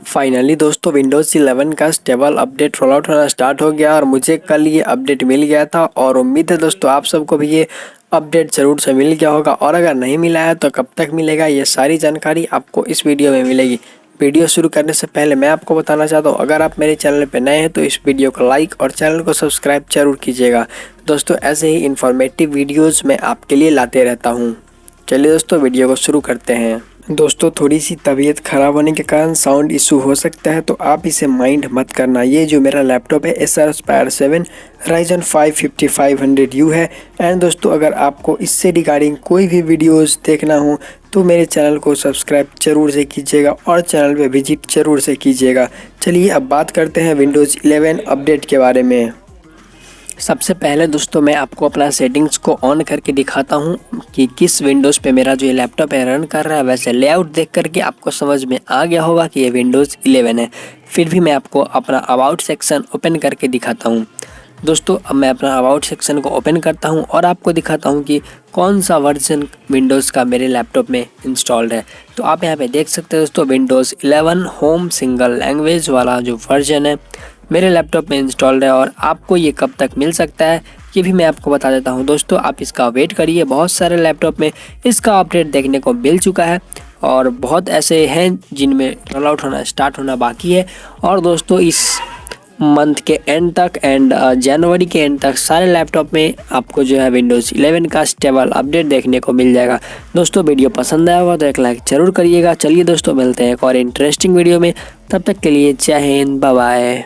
Finally दोस्तों Windows 11 का stable update roll out होना स्टार्ट हो गया और मुझे कल ये अपडेट मिल गया था और उम्मीद है दोस्तों आप सबको भी ये अपडेट ज़रूर से मिल गया होगा। और अगर नहीं मिला है तो कब तक मिलेगा, ये सारी जानकारी आपको इस वीडियो में मिलेगी। वीडियो शुरू करने से पहले मैं आपको बताना चाहता हूँ, अगर आप मेरे चैनल पर नए हैं तो इस वीडियो को लाइक और चैनल को सब्सक्राइब जरूर कीजिएगा। दोस्तों ऐसे ही इन्फॉर्मेटिव वीडियोज़ मैं आपके लिए लाते रहता हूँ। चलिए दोस्तों वीडियो को शुरू करते हैं। दोस्तों थोड़ी सी तबीयत ख़राब होने के कारण साउंड इशू हो सकता है, तो आप इसे माइंड मत करना। ये जो मेरा लैपटॉप है Acer Aspire 7 Ryzen 5 5500U है। एंड दोस्तों अगर आपको इससे रिगार्डिंग कोई भी वीडियोस देखना हो तो मेरे चैनल को सब्सक्राइब जरूर से कीजिएगा और चैनल पे विजिट जरूर से कीजिएगा। चलिए अब बात करते हैं विंडोज़ 11 अपडेट के बारे में। सबसे पहले दोस्तों मैं आपको अपना सेटिंग्स को ऑन करके दिखाता हूं कि किस विंडोज़ पे मेरा जो ये लैपटॉप है रन कर रहा है। वैसे लेआउट देख करके आपको समझ में आ गया होगा कि ये विंडोज़ 11 है। फिर भी मैं आपको अपना अबाउट सेक्शन ओपन करके दिखाता हूं। दोस्तों अब मैं अपना अबाउट सेक्शन को ओपन करता हूं और आपको दिखाता हूं कि कौन सा वर्जन विंडोज़ का मेरे लैपटॉप में इंस्टॉल्ड है। तो आप यहां पे देख सकते हैं दोस्तों विंडोज़ 11 होम सिंगल लैंग्वेज वाला जो वर्जन है मेरे लैपटॉप में इंस्टॉल्ड है। और आपको ये कब तक मिल सकता है ये भी मैं आपको बता देता हूं। दोस्तों आप इसका वेट करिए, बहुत सारे लैपटॉप में इसका अपडेट देखने को मिल चुका है और बहुत ऐसे हैं जिनमें रोल आउट होना स्टार्ट होना बाकी है। और दोस्तों इस मंथ के एंड तक एंड जनवरी के एंड तक सारे लैपटॉप में आपको जो है विंडोज़ 11 का स्टेबल अपडेट देखने को मिल जाएगा। दोस्तों वीडियो पसंद आया होगा तो एक लाइक ज़रूर करिएगा। चलिए दोस्तों मिलते हैं एक और इंटरेस्टिंग वीडियो में, तब तक के लिए जय हिंद, बाय बाय।